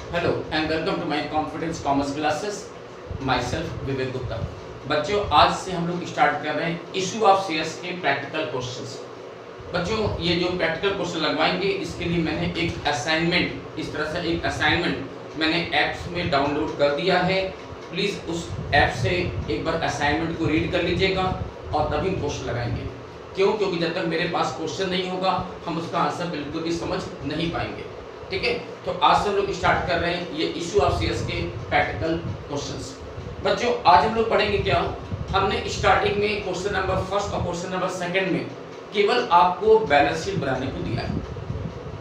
Hello and welcome to my confidence commerce classes. Myself Vivek Gupta. बच्चों, आज से हम लोग स्टार्ट कर रहे हैं इशू ऑफ शेयर्स के प्रैक्टिकल क्वेश्चंस। बच्चों, ये जो प्रैक्टिकल क्वेश्चन लगवाएंगे इसके लिए मैंने एक असाइनमेंट, इस तरह से एक असाइनमेंट मैंने ऐप्स में डाउनलोड कर दिया है। प्लीज़ उस ऐप से एक बार असाइनमेंट को रीड कर लीजिएगा और तभी क्वेश्चन लगाएंगे। क्यों? क्योंकि जब तक मेरे पास क्वेश्चन नहीं होगा हम उसका आंसर बिल्कुल भी समझ नहीं पाएंगे। ठीक है, तो आज से हम लोग स्टार्ट कर रहे हैं ये इशू ऑफ शेयर्स के प्रैक्टिकल क्वेश्चंस। बच्चों, आज हम लोग पढ़ेंगे क्या, हमने स्टार्टिंग में क्वेश्चन नंबर फर्स्ट और क्वेश्चन नंबर सेकंड में केवल आपको बैलेंस शीट बनाने को दिया है।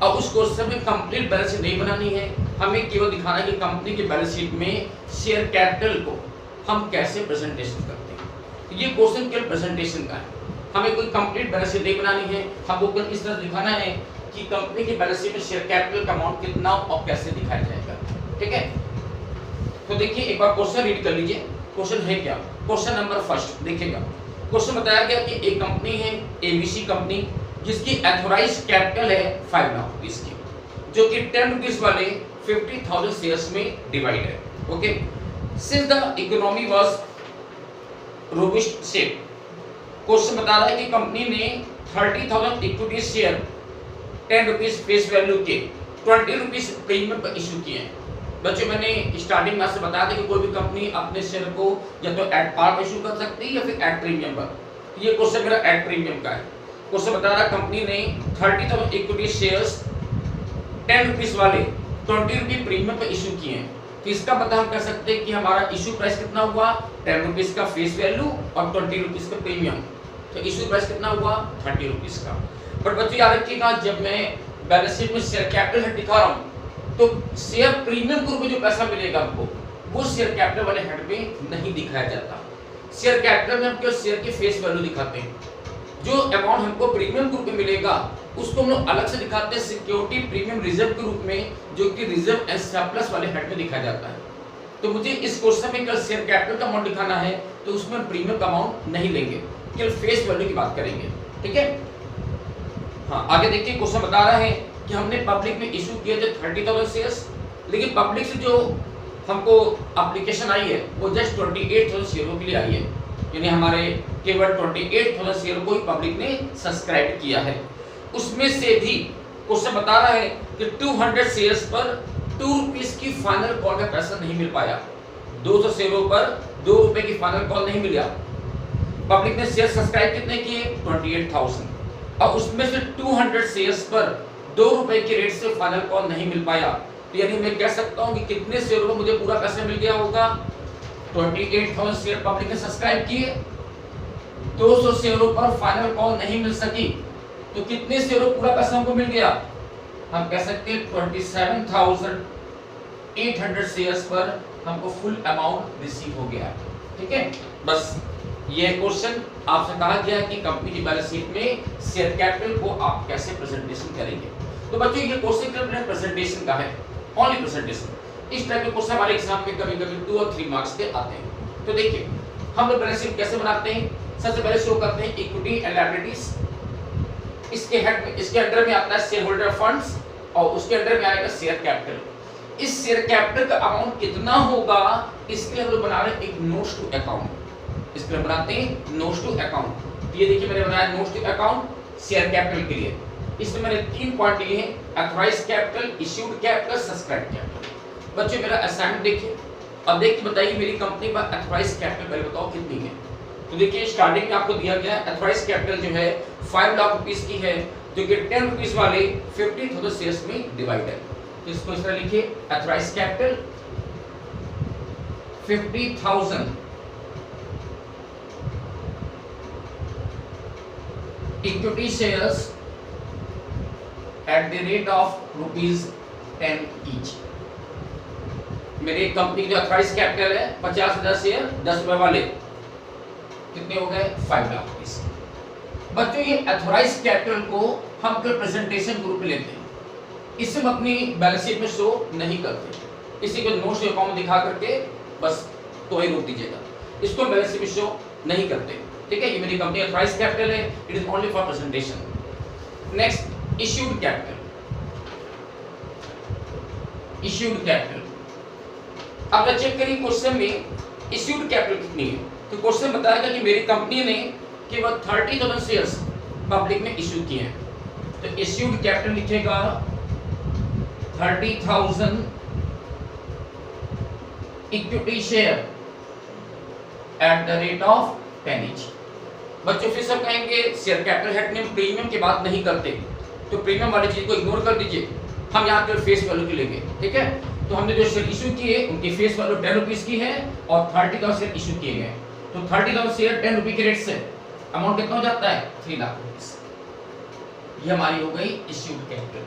अब उस क्वेश्चन में कंप्लीट बैलेंस शीट नहीं बनानी है, हमें केवल दिखाना है कि कंपनी की बैलेंस शीट में शेयर कैपिटल को हम कैसे प्रेजेंटेशन करते हैं। ये क्वेश्चन केवल प्रेजेंटेशन का है, हमें कोई कंप्लीट बैलेंस शीट नहीं बनानी है। हमको केवल इस तरह दिखाना है कि कंपनी की बैलेंस शीट में शेयर कैपिटल का अमाउंट कितना और कैसे दिखाया जाएगा। ठीक है, तो देखिए एक बार क्वेश्चन रीड कर लीजिए। क्वेश्चन है क्या? क्वेश्चन नंबर फर्स्ट देखिएगा। क्वेश्चन बताया गया कि एक कंपनी है एबीसी कंपनी, जिसकी एथोराइज कैपिटल है 5 लाख रुपीस की, जो कि 10 रुपीस वाले 50,000 शेयर्स में डिवाइड है। Okay, since the economy was robust shape, question बता रहा है कि कंपनी ने 30,000 equity share 10 rupees face value के 20 रुपीस प्रीमियम पर इशू किए हैं। बच्चों, मैंने स्टार्टिंग में आपसे बताया था कि कोई भी कंपनी अपने शेयर को या तो एट पार पर इशू कर सकती है या फिर एट प्रीमियम पर। ये क्वेश्चन मेरा एट प्रीमियम का है। क्वेश्चन बता रहा है कंपनी ने 30,000 इक्विटी शेयर्स 10 रुपीस वाले 20 रुपी प्रीमियम पर इशू किए हैं। तो इसका मतलब हम कह सकते हैं कि हमारा इशू प्राइस कितना हुआ, 10 रुपीस का फेस वैल्यू और 20 रुपीस का प्रीमियम। तो इशू प्राइस कितना हुआ, 30 रुपीस का। बट बच्चों याद रखिएगा, जब मैं बैलेंस शीट में शेयर कैपिटल हेड दिखा रहा हूँ तो शेयर प्रीमियम ग्रुप में जो पैसा मिलेगा हमको, वो शेयर कैपिटल वाले हेड में नहीं दिखाया जाता। शेयर कैपिटल में हम केवल शेयर के फेस वैल्यू दिखाते हैं। जो अमाउंट हमको प्रीमियम ग्रुप में मिलेगा उसको हम लोग अलग से दिखाते हैं सिक्योरिटी प्रीमियम रिजर्व के रूप में, जो कि रिजर्व एंड सरप्लस वाले हेड में दिखाया जाता है। तो मुझे इस क्वेश्चन में केवल शेयर कैपिटल का अमाउंट दिखाना है, तो उसमें प्रीमियम का अमाउंट नहीं लेंगे, केवल फेस वैल्यू की बात करेंगे। ठीक है, हाँ आगे देखिए। क्वेश्चन बता रहा है कि हमने पब्लिक में इशू किए थे 30,000 शेयर्स, लेकिन पब्लिक से जो हमको एप्लीकेशन आई है वो जस्ट 28,000 शेयरों के लिए आई है, यानी हमारे केवल 28,000 शेयर को ही पब्लिक ने सब्सक्राइब किया है। उसमें से भी क्वेश्चन बता रहा है कि 200 शेयर्स पर 2 रुपीस की फाइनल कॉल का पैसा नहीं मिल पाया। 200 शेयरों पर 2 रुपए की फाइनल कॉल नहीं मिला। पब्लिक ने शेयर सब्सक्राइब कितने किए, 28,000, और उसमें से 200 शेयर्स पर 2 रुपए के रेट से फाइनल कॉल नहीं मिल पाया। तो यानी मैं कह सकता हूं कि कितने शेयरों में मुझे पूरा पैसा मिल गया होगा, 28,000 शेयर पब्लिक ने सब्सक्राइब किए, 200 शेयरों पर फाइनल कॉल नहीं मिल सकी, तो कितने शेयरों पूरा पैसा हमको मिल गया, हम कह सकते हैं 27,800 शेयर्स पर हमको फुल अमाउंट रिसीव हो गया। ठीक है, बस ये क्वेश्चन आपसे कहा गया है कि कंपनी की बैलेंस शीट में शेयर कैपिटल को आप कैसे प्रेजेंटेशन करेंगे। तो बच्चों ये क्वेश्चन केवल प्रेजेंटेशन का है, ओनली प्रेजेंटेशन। इस टाइप के क्वेश्चन हमारे एग्जाम में कभी-कभी 2 और 3 मार्क्स के आते हैं। तो देखिए हम लोग बैलेंस शीट कैसे बनाते हैं। सबसे पहले शो करते हैं इक्विटी एंड लायबिलिटीज। इसके हेड में, इसके अंडर में आता है शेयर होल्डर फंड्स और उसके अंडर में आएगा शेयर कैपिटल। इस शेयर कैपिटल का अमाउंट कितना होगा, इसके लिए हम लोग बना रहे हैं एक नोट्स टू अकाउंट। इसके बनाते हैं नोट्स टू अकाउंट। ये देखिए मैंने बनाया notes to account share capital के लिए। इसमें मैंने 3 पॉइंट लिए हैं, authorised capital, issued capital, subscribed capital. बच्चों मेरा असाइनमेंट देखिए, अब देख के बताइए मेरी कंपनी पर अथॉराइज्ड कैपिटल पहले बताओ कितनी है। तो देखिए स्टार्टिंग में आपको दिया गया है अथॉराइज्ड कैपिटल जो है 5 लाख रुपीस की है, जो कि 10 रुपीस वाले 50,000 शेयर्स में डिवाइड है। तो इसको इस तरह लिखिए, authorised capital 50,000 equity shares at the rate of ₹10 each. मेरी कंपनी की जो अथॉराइज्ड कैपिटल है 50,000 शेयर 10 रुपए वाले कितने हो गए, 5 लाख रुपीस। बच्चों ये अथॉराइज्ड कैपिटल को हम केवल प्रेजेंटेशन ग्रुप में लेते हैं, इसे हम अपनी बैलेंस शीट में शो नहीं करते। इसी को नोट्स अकाउंट दिखा करके बस तो ही रोक दीजिएगा, इसको बैलेंस शीट में शो नहीं करते। ठीक है, ये मेरी कंपनी अथॉराइज्ड कैपिटल है, it is only for presentation. Next issued capital. Issued capital. अब चेक करिए क्वेश्चन में इश्यूड कैपिटल कितनी है। तो क्वेश्चन बताएगा कि मेरी कंपनी ने केवल 30,000 शेयर्स पब्लिक में इश्यू किए हैं। तो इश्यूड कैपिटल लिखेगा 30,000 equity share at the rate of 10 each। बच्चों फिर सब कहेंगे शेयर कैपिटल हेड में प्रीमियम की बात नहीं करते, तो प्रीमियम वाली चीज को इग्नोर कर दीजिए, हम यहाँ पर फेस वैल्यू की लेंगे, ठीक है। तो हमने जो शेयर इशू किए उनकी फेस वैल्यू 10 रुपीस की है और 30,000 शेयर इशू किए गए। तो 30,000 शेयर 10 रुपए के रेट से अमाउंट कितना हो जाता है 3 लाख रुपीस। ये हमारी हो गई इश्यूड कैपिटल।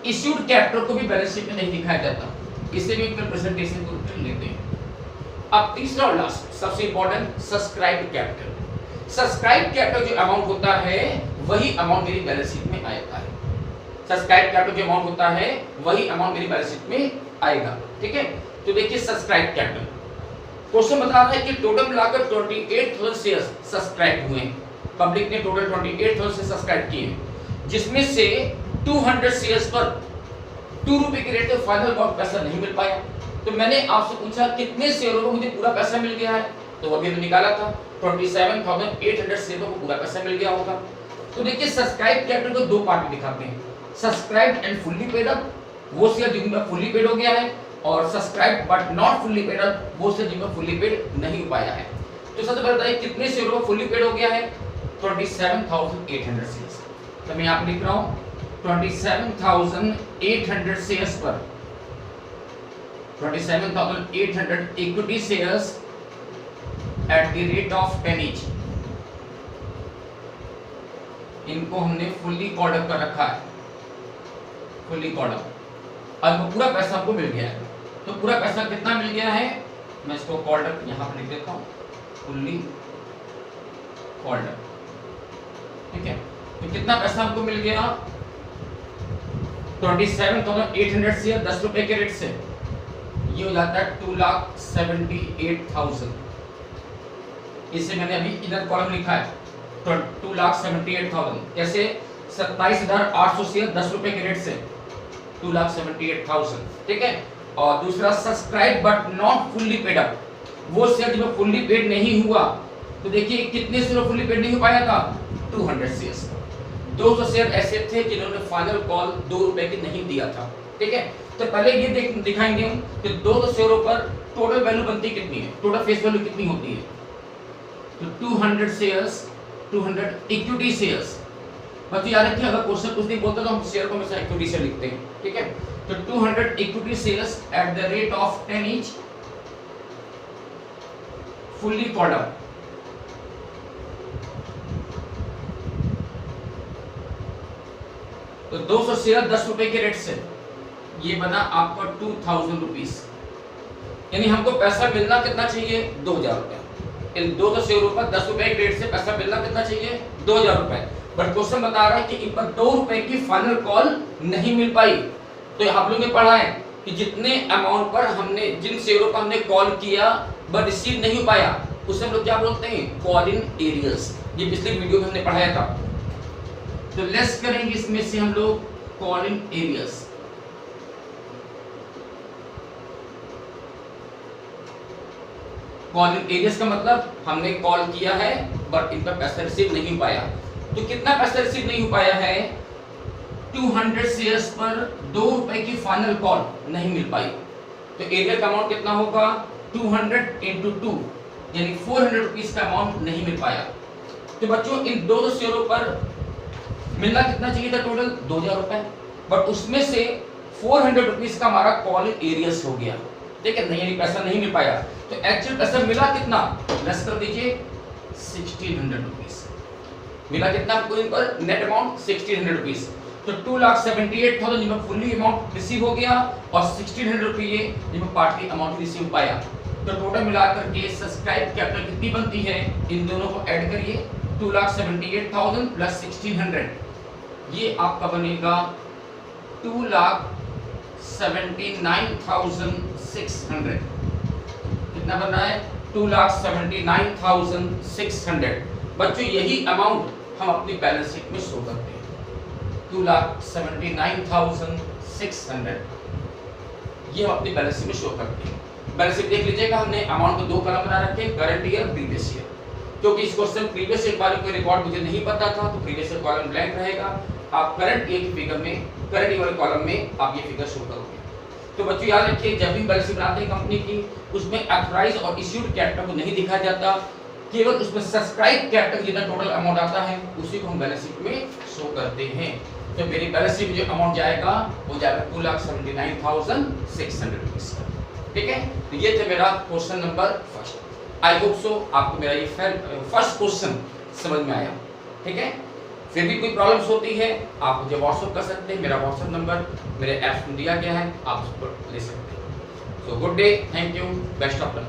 इश्यूड कैपिटल को भी बैलेंस शीट में नहीं दिखाया जाता, इसे भी अपने प्रेजेंटेशन को कर लेते हैं। अब तीसरा और लास्ट सबसे important subscribe capital. Subscribe capital जो अमाउंट होता है वही अमाउंट मेरी बैलेंस शीट में आता है। सब्सक्राइब कैपिटल जो अमाउंट होता है वही अमाउंट मेरी बैलेंस शीट में आएगा, ठीक है। तो देखिए सब्सक्राइब कैपिटल क्वेश्चन बता रहा है कि टोटल मिलाकर 28,000 शेयर्स सब्सक्राइब हुए हैं। पब्लिक ने टोटल 28,000 से सब्सक्राइब किए हैं, जिसमें से 200 शेयर्स पर 2 रुपए के रेट पे फाइनल अमाउंट पैसा नहीं मिल पाया। तो मैंने आपसे पूछा कितने शेयरों को मुझे पूरा पैसा मिल गया है, तो वो भी हमने निकाला था 27,800 शेयरों को पूरा पैसा मिल गया होगा। तो देखिए सब्सक्राइब कैपिटल को दो पार्ट में दिखाते हैं, subscribe and fully paid up, वो शेयर जिनका फुल्ली पेड हो गया है, और subscribe but not fully paid up, वो शेयर जिनका फुल्ली पेड नहीं हो पाया है। तो सबसे पहले बताइए कितने शेयरों को फुल्ली पेड हो गया है 27,800 शेयर्स। तो मैं यहाँ पे लिख रहा हूँ 27,800 शेयर्स पर 27,800 equity shares at the rate of 10 each, इनको हमने फुल्ली कॉल्ड अप कर रखा है, फुल्ली कॉल्ड अप। अब पूरा पैसा हमको मिल गया है। तो पूरा पैसा कितना मिल गया है, मैं इसको कॉल्ड अप यहाँ पर लिख देता हूँ, फुल्ली कॉल्ड अप, ठीक है। तो कितना पैसा हमको मिल गया 27,800 शेयर 10 रुपए के रेट से, ये हो जाता है 2,78,000। इसे मैंने अभी इधर कॉलम लिखा है 2,78,000। कैसे 27,800 शेयर 10 रुपए के रेट से 2,78,000, ठीक है। और दूसरा subscribe but not fully paid up, वो शेयर जो फुल्ली पेड नहीं हुआ, तो देखिए कितने शेयर फुल्ली पेड नहीं हो पाया था 200 शेयर्स। 200 शेयर ऐसे थे जिन्होंने फाइनल कॉल 2 रुपए की नहीं दिया था, ठीक है। तो पहले ये दिखाएंगे हम कि 200 शेयरों पर टोटल वैल्यू बनती कितनी है, टोटल फेस वैल्यू कितनी होती है। तो 200 शेयर्स 200 इक्विटी शेयर्स। बच्चों याद रखिए अगर क्वेश्चन कुछ नहीं बोलता तो हम शेयर को हमेशा इक्विटी से लिखते हैं, ठीक है। तो 200 equity shares at the rate of 10 each fully called up. तो 200 शेयर 10 रुपए के रेट से ये बना आपका 2,000 रुपीज, यानी हमको पैसा मिलना कितना चाहिए 2,000 रुपए। इन 200 शेयरों पर 10 रुपए के रेट से पैसा मिलना कितना चाहिए 2,000 रुपए। बट क्वेश्चन बता रहा है कि इन पर 2 रुपए की फाइनल कॉल नहीं मिल पाई। तो आप लोगों ने पढ़ा है कि जितने अमाउंट पर हमने जिन शेयरों पर हमने कॉल किया बट रिसीव नहीं हो पाया उसे हम लोग क्या बोलते हैं कॉल इन एरियर्स। ये पिछले वीडियो में हमने पढ़ाया था। तो लेस करेंगे इसमें से हम लोग call in arrears. Call in arrears का मतलब हमने कॉल किया है बट इन पर पैसा रिसीव नहीं हो पाया। तो कितना पैसा रिसीव नहीं हो पाया है 200 शेयर्स पर 2 रुपए की फाइनल कॉल नहीं मिल पाई। तो एरियर का अमाउंट कितना होगा 200 into 2 यानी 400 रुपीस का अमाउंट नहीं मिल पाया। तो बच्चों इन 200 शेयरों पर मिलना कितना चाहिए था टोटल 2,000 रुपए, बट उसमें से 400 रुपीस का हमारा कॉल एरियर्स हो गया, ठीक है, नहीं यानी पैसा नहीं मिल पाया। तो एक्चुअल पैसा मिला कितना लेस कर दीजिए 1,600 रुपीस मिला। कितना आपको इन पर नेट अमाउंट 1,600 रुपीस। तो 2,78,000 जिनमें फुल्ली अमाउंट रिसीव हो गया और 1,600 रुपये जिनमें पार्टली अमाउंट रिसीव पाया। तो टोटल मिलाकर के सब्सक्राइब कैपिटल कितनी बनती है, इन दोनों को ऐड करिए 2,78,000 प्लस 1,600, ये आपका बनेगा 2,79,600। कितना बन रहा है 2,79,600। बच्चों यही अमाउंट हम अपनी बैलेंस शीट में शो करते हैं 2,79,600। ये हम अपनी बैलेंस शीट में शो करते हैं। बैलेंस शीट देख लीजिएगा, हमने अमाउंट को 2 कॉलम बना रखे, करंट ईयर, प्रीवियस ईयर। क्योंकि इस क्वेश्चन प्रीवियस ईयर वाले कोई रिकॉर्ड मुझे नहीं पता था, तो प्रीवियस ईयर कॉलम ब्लैंक रहेगा। आप करंट ईयर की फिगर में, करंट ईयर वाले कॉलम में आप ये फिगर शो करोगे। तो बच्चों याद रखिए, जब भी बैलेंस शीट बनाते हैं कंपनी की, उसमें ऑथराइज्ड और इश्यूड कैपिटल को नहीं दिखाया जाता, केवल उसमें सब्सक्राइब कैपिटल जितना टोटल अमाउंट आता है उसी को हम बैलेंस शीट में शो करते हैं। तो मेरी बैलेंस शीट में जो अमाउंट जाएगा वो जाएगा 2,79,600 रुपीस। ठीक है, तो ये थे मेरा question number first. I hope so आपको मेरा ये फर्स्ट क्वेश्चन समझ में आया। ठीक है, फिर भी कोई प्रॉब्लम्स होती है आप मुझे व्हाट्सएप कर सकते हैं। मेरा व्हाट्सएप नंबर मेरे ऐप में दिया गया है, आप उस पर ले सकते हैं। So good day, thank you, best of luck.